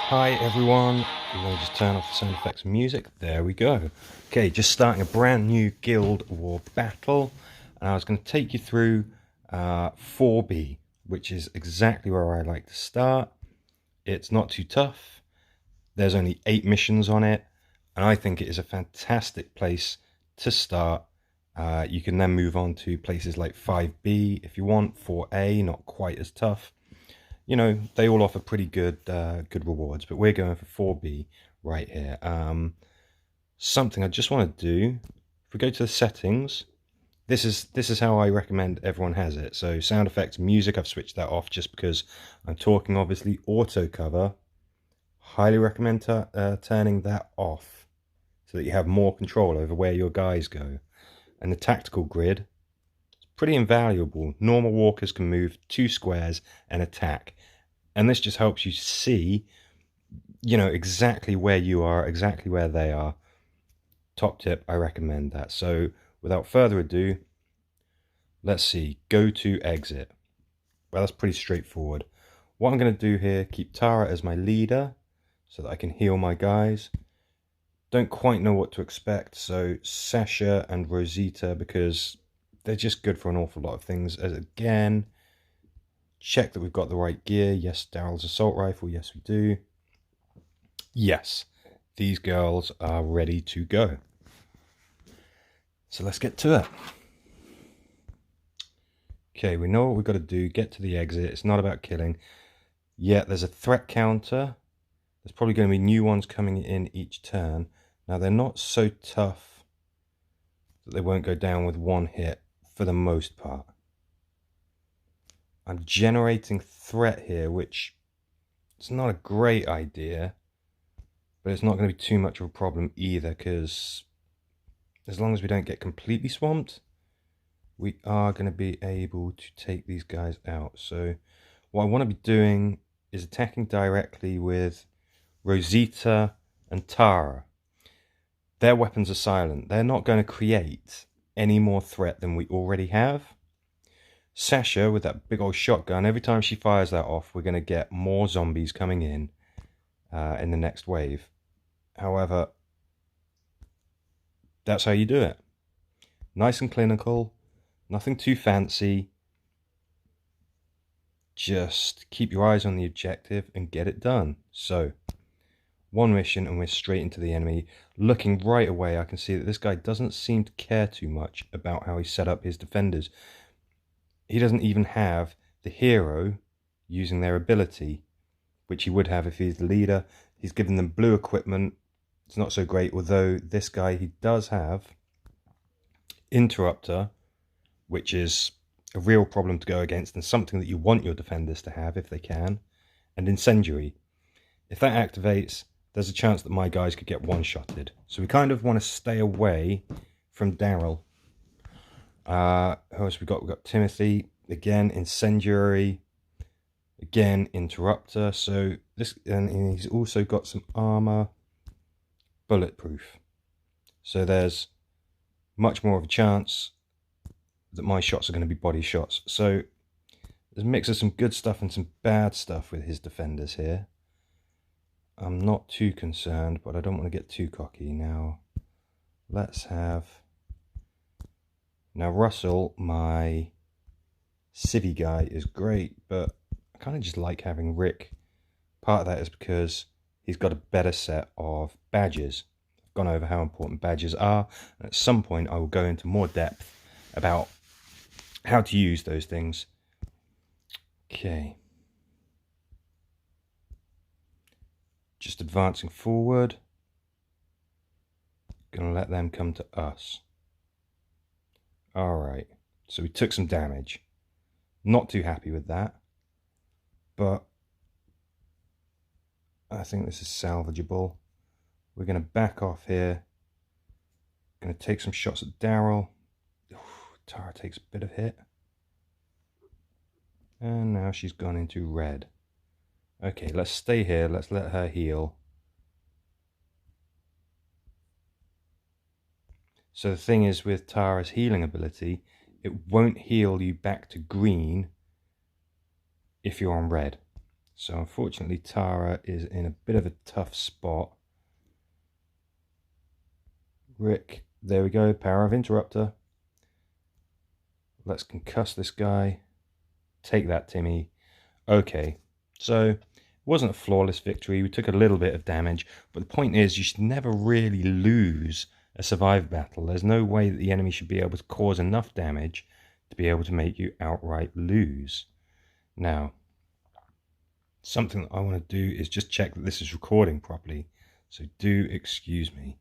Hi everyone, I'm going to just turn off the sound effects and music. There we go. Okay, just starting a brand new Guild War battle. And I was going to take you through 4B, which is exactly where I like to start. It's not too tough. There's only 8 missions on it. And I think it is a fantastic place to start. You can then move on to places like 5B if you want. 4A, not quite as tough. You know, they all offer pretty good good rewards, but we're going for 4B right here. Something I just want to do, if we go to the settings, this is how I recommend everyone has it. So sound effects, music, I've switched that off just because I'm talking, obviously. Auto cover, highly recommend turning that off so that you have more control over where your guys go. And the tactical grid, pretty invaluable. Normal walkers can move 2 squares and attack. And this just helps you see, you know, exactly where you are, exactly where they are. Top tip, I recommend that. So without further ado, let's see, go to exit. Well, that's pretty straightforward. What I'm going to do here, keep Tara as my leader so that I can heal my guys. Don't quite know what to expect, so Sasha and Rosita, because they're just good for an awful lot of things. As again, check that we've got the right gear. Yes, Daryl's assault rifle. Yes, we do. Yes, these girls are ready to go. So let's get to it. Okay, we know what we've got to do. Get to the exit. It's not about killing. Yeah, there's a threat counter. There's probably going to be new ones coming in each turn. Now, they're not so tough that they won't go down with one hit for the most part. I'm generating threat here, which is not a great idea, but it's not going to be too much of a problem either, because as long as we don't get completely swamped, we are going to be able to take these guys out. So what I want to be doing is attacking directly with Rosita and Tara. Their weapons are silent. They're not going to create any more threat than we already have. Sasha, with that big old shotgun, every time she fires that off, we're going to get more zombies coming in the next wave. However, that's how you do it. Nice and clinical, nothing too fancy. Just keep your eyes on the objective and get it done. So, one mission and we're straight into the enemy. Looking right away, I can see that this guy doesn't seem to care too much about how he set up his defenders. He doesn't even have the hero using their ability, which he would have if he's the leader. He's given them blue equipment. It's not so great, although this guy, he does have Interrupter, which is a real problem to go against and something that you want your defenders to have if they can, and Incendiary. If that activates, there's a chance that my guys could get one-shotted. So we kind of want to stay away from Daryl. Who else we got? We've got Timothy, again, Incendiary, again, Interrupter. So this, and he's also got some armor, bulletproof. So there's much more of a chance that my shots are going to be body shots. So there's a mix of some good stuff and some bad stuff with his defenders here. I'm not too concerned, but I don't want to get too cocky. Now, let's have... Now, Russell, my civvy guy, is great, but I kind of just like having Rick. Part of that is because he's got a better set of badges. I've gone over how important badges are, and at some point I will go into more depth about how to use those things. Okay. Just advancing forward. Gonna let them come to us. Alright, so we took some damage. Not too happy with that, but I think this is salvageable. We're going to back off here. Going to take some shots at Daryl. Tara takes a bit of hit. And now she's gone into red. Okay, let's stay here. Let's let her heal. So the thing is, with Tara's healing ability, it won't heal you back to green if you're on red. So unfortunately Tara is in a bit of a tough spot. Rick, there we go, power of interrupter. Let's concuss this guy. Take that, Timmy. Okay, so it wasn't a flawless victory. We took a little bit of damage, but the point is you should never really lose a survive battle. There's no way that the enemy should be able to cause enough damage to be able to make you outright lose. Now, something that I want to do is just check that this is recording properly. So do excuse me.